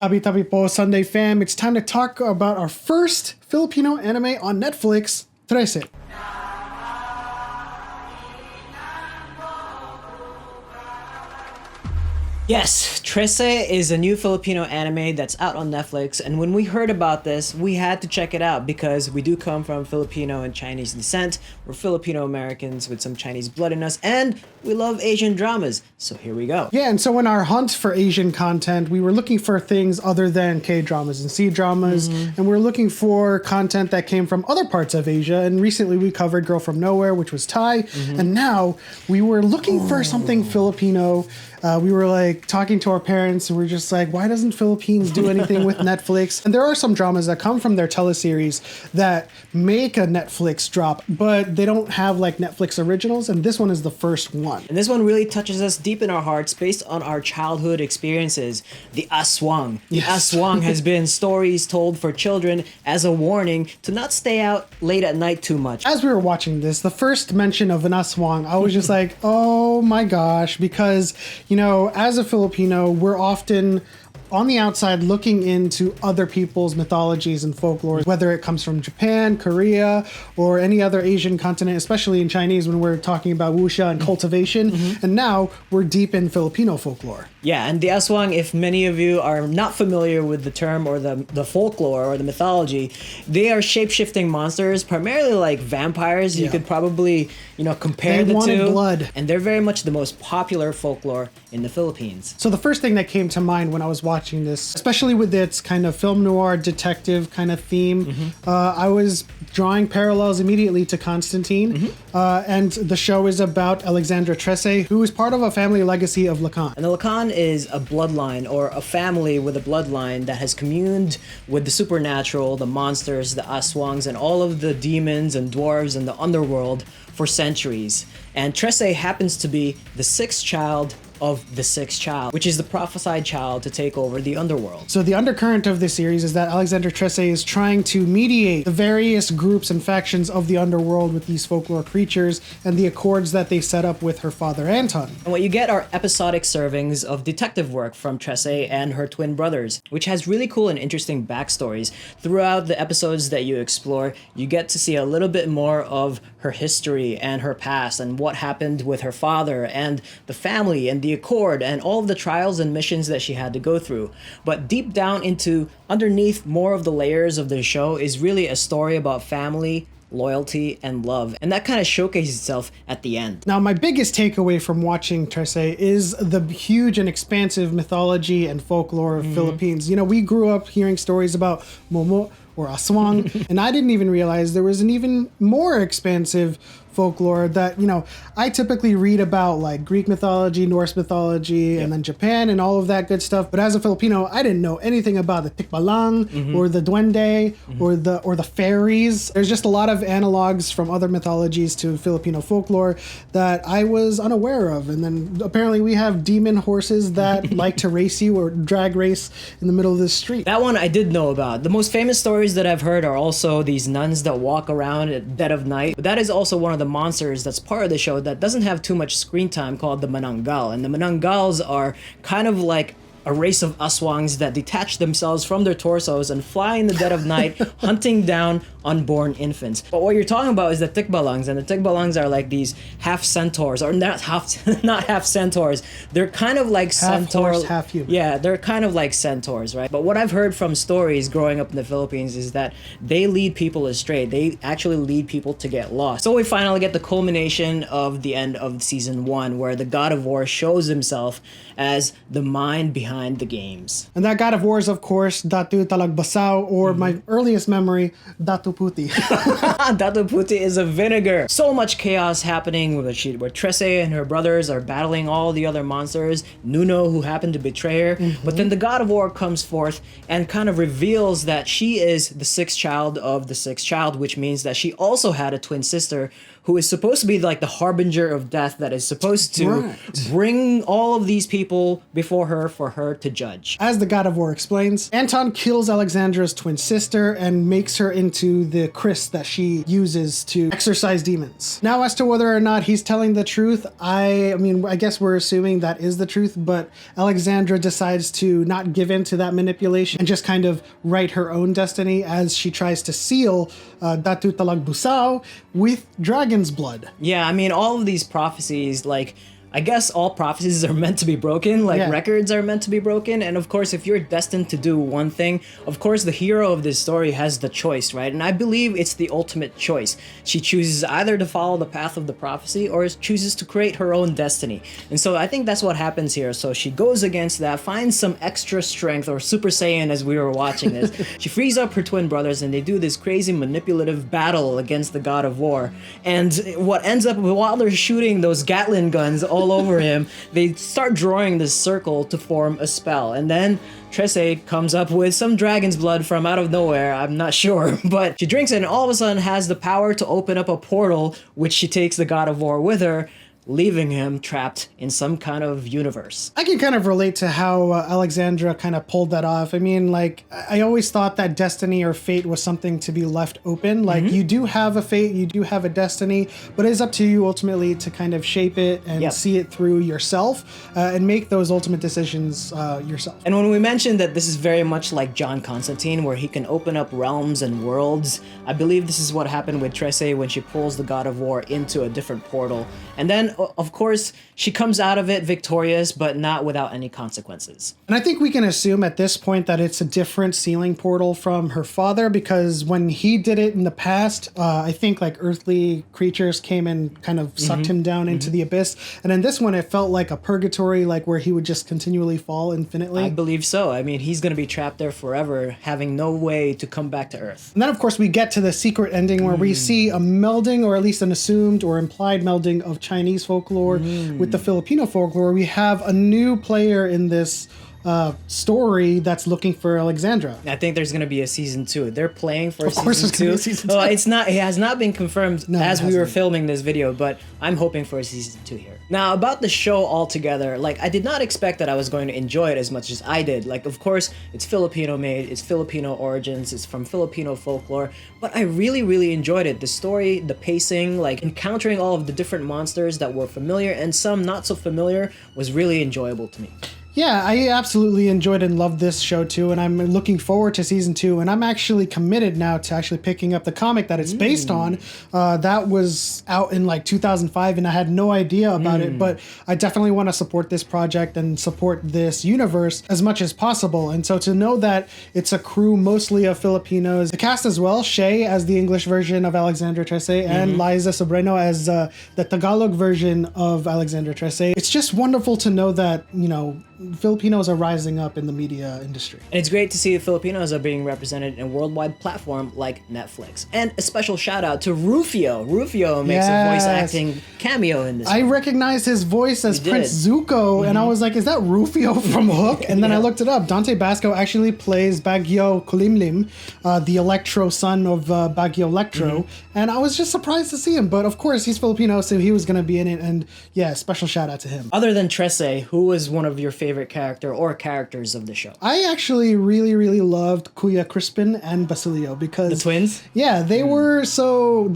Tabi po Sunday fam, it's time to talk about our first Filipino anime on Netflix, Trese. Yes, Trese is a new Filipino anime that's out on Netflix, and when we heard about this, we had to check it out because we do come from Filipino and Chinese descent. We're Filipino Americans with some Chinese blood in us, and we love Asian dramas. So here we go. Yeah, and so in our hunt for Asian content, we were looking for things other than K-dramas and C-dramas, and we were looking for content that came from other parts of Asia, and recently we covered Girl From Nowhere, which was Thai, and now we were looking for something Filipino. We were like talking to our parents and we are just like, why doesn't Philippines do anything with Netflix? And there are some dramas that come from their teleseries that make a Netflix drop, but they don't have like Netflix originals, and this one is the first one. And this one really touches us deep in our hearts based on our childhood experiences. The Aswang. The Aswang has been stories told for children as a warning to not stay out late at night too much. As we were watching this, the first mention of an Aswang, I was just like, oh my gosh, because you know, as a Filipino, we're often on the outside looking into other people's mythologies and folklore, whether it comes from Japan, Korea, or any other Asian continent, especially in Chinese when we're talking about wuxia and cultivation. And now we're deep in Filipino folklore. Yeah, and the Aswang, if many of you are not familiar with the term or the folklore or the mythology, they are shape-shifting monsters, primarily like vampires. You could probably, compare the two. They wanted blood. And they're very much the most popular folklore in the Philippines. So the first thing that came to mind when I was watching this, especially with its kind of film noir detective kind of theme, I was drawing parallels immediately to Constantine. And the show is about Alxendara Trese, who is part of a family legacy of Lacan. And the Lacan is a bloodline or a family with a bloodline that has communed with the supernatural, the monsters, the Aswangs, and all of the demons and dwarves and the underworld for centuries. And Trese happens to be the sixth child of the sixth child, which is the prophesied child to take over the underworld. So the undercurrent of this series is that Alxendara Trese is trying to mediate the various groups and factions of the underworld with these folklore creatures and the accords that they set up with her father Anton. And what you get are episodic servings of detective work from Trese and her twin brothers, which has really cool and interesting backstories. Throughout the episodes that you explore, you get to see a little bit more of her history and her past and what happened with her father and the family and the accord and all of the trials and missions that she had to go through. But deep down into underneath more of the layers of the show is really a story about family, loyalty, and love. And that kind of showcases itself at the end. Now, my biggest takeaway from watching Trese is the huge and expansive mythology and folklore of Philippines. You know, we grew up hearing stories about Momo or Aswang, and I didn't even realize there was an even more expansive folklore that, I typically read about like Greek mythology, Norse mythology, and then Japan and all of that good stuff. But as a Filipino, I didn't know anything about the tikbalang or the duende or the fairies. There's just a lot of analogs from other mythologies to Filipino folklore that I was unaware of. And then apparently we have demon horses that like to race you or drag race in the middle of the street. That one I did know about. The most famous stories that I've heard are also these nuns that walk around at dead of night. But that is also one of the monsters that's part of the show that doesn't have too much screen time, called the Manananggal. And the Manananggals are kind of like a race of Aswangs that detach themselves from their torsos and fly in the dead of night, hunting down unborn infants. But what you're talking about is the tikbalangs, and the tikbalangs are like these half centaurs, or not half centaurs. They're kind of like Half horse, half human. Yeah, they're kind of like centaurs, right? But what I've heard from stories growing up in the Philippines is that they lead people astray. They actually lead people to get lost. So we finally get the culmination of the end of season 1, where the God of War shows himself as the mind behind the games. And that God of War is, of course, Datu Talagbasaw, or my earliest memory, Datu Puti. Datu Puti is a vinegar. So much chaos happening where Trese and her brothers are battling all the other monsters. Nuno, who happened to betray her. But then the God of War comes forth and kind of reveals that she is the sixth child of the sixth child, which means that she also had a twin sister who is supposed to be like the harbinger of death that is supposed to Right. bring all of these people before her for her to judge. As the God of War explains, Anton kills Alexandra's twin sister and makes her into the Chris that she uses to exorcise demons. Now, as to whether or not he's telling the truth, I mean, I guess we're assuming that is the truth, but Alexandra decides to not give in to that manipulation and just kind of write her own destiny as she tries to seal Datu Talag Busao with dragon's blood. Yeah, I mean, all of these prophecies, like, I guess all prophecies are meant to be broken, like Yeah. records are meant to be broken. And of course, if you're destined to do one thing, of course, the hero of this story has the choice, right? And I believe it's the ultimate choice. She chooses either to follow the path of the prophecy or chooses to create her own destiny. And so I think that's what happens here. So she goes against that, finds some extra strength, or Super Saiyan as we were watching this. She frees up her twin brothers and they do this crazy manipulative battle against the God of War. And what ends up, while they're shooting those Gatling guns all over him, they start drawing this circle to form a spell. And then Trese comes up with some dragon's blood from out of nowhere, I'm not sure, but she drinks it and all of a sudden has the power to open up a portal, which she takes the God of War with her, leaving him trapped in some kind of universe. I can kind of relate to how Alexandra kind of pulled that off. I mean, like, I always thought that destiny or fate was something to be left open. Like, you do have a fate, you do have a destiny, but it's up to you ultimately to kind of shape it and see it through yourself and make those ultimate decisions yourself. And when we mentioned that this is very much like John Constantine, where he can open up realms and worlds, I believe this is what happened with Trese when she pulls the God of War into a different portal. And then, of course, she comes out of it victorious, but not without any consequences. And I think we can assume at this point that it's a different sealing portal from her father, because when he did it in the past, I think like earthly creatures came and kind of sucked him down into the abyss. And in this one, it felt like a purgatory, like where he would just continually fall infinitely. I believe so. I mean, he's going to be trapped there forever, having no way to come back to Earth. And then, of course, we get to the secret ending where we see a melding, or at least an assumed or implied melding of Chinese folklore with the Filipino folklore. We have a new player in this story that's looking for Alexandra. I think there's going to be a season 2. They're playing for Of course season there's gonna 2. be a season 2. Well, it has not been confirmed as we were hasn't. filming this video, but I'm hoping for a season 2 here. Now, about the show altogether, like, I did not expect that I was going to enjoy it as much as I did. Like, of course, it's Filipino made, it's Filipino origins, it's from Filipino folklore, but I really, really enjoyed it. The story, the pacing, like, encountering all of the different monsters that were familiar and some not so familiar was really enjoyable to me. Yeah, I absolutely enjoyed and loved this show too, and I'm looking forward to season 2, and I'm actually committed now to actually picking up the comic that it's based on. That was out in like 2005, and I had no idea about it, but I definitely want to support this project and support this universe as much as possible. And so to know that it's a crew mostly of Filipinos, the cast as well, Shay as the English version of Alxendara Trese, and Liza Sobrino as the Tagalog version of Alxendara Trese. It's just wonderful to know that, you know, Filipinos are rising up in the media industry. And it's great to see the Filipinos are being represented in a worldwide platform like Netflix. And a special shout out to Rufio. Rufio makes a voice acting cameo in this. I recognized his voice as You Prince did. Zuko, and I was like, is that Rufio from Hook? And then I looked it up. Dante Basco actually plays Baguio Kulimlim, the Electro son of Baguio Electro, and I was just surprised to see him. But of course, he's Filipino, so he was going to be in it, and yeah, special shout out to him. Other than Trese, who was one of your favorite character or characters of the show? I actually really, really loved Kuya Crispin and Basilio because The twins? Yeah, they were so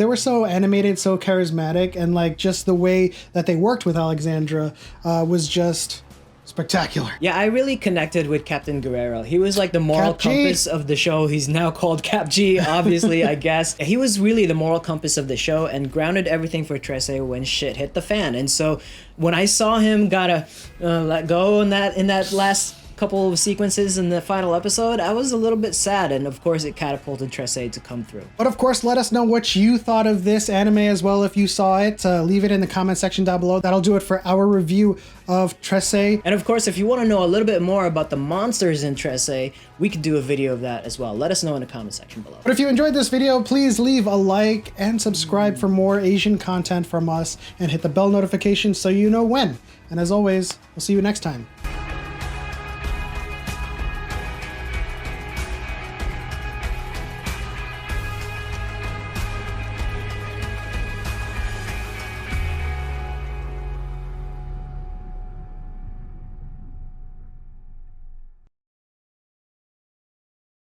animated, so charismatic, and like just the way that they worked with Alexandra was just spectacular. Yeah, I really connected with Captain Guerrero. He was like the moral Cap G. compass of the show. He's now called Cap G, obviously, I guess. He was really the moral compass of the show and grounded everything for Trese when shit hit the fan. And so when I saw him gotta let go in that last couple of sequences in the final episode, I was a little bit sad, and of course it catapulted Trese to come through. But of course, let us know what you thought of this anime as well if you saw it. Leave it in the comment section down below. That'll do it for our review of Trese. And of course, if you want to know a little bit more about the monsters in Trese, we could do a video of that as well. Let us know in the comment section below. But if you enjoyed this video, please leave a like and subscribe for more Asian content from us, and hit the bell notification so you know when. And as always, we'll see you next time.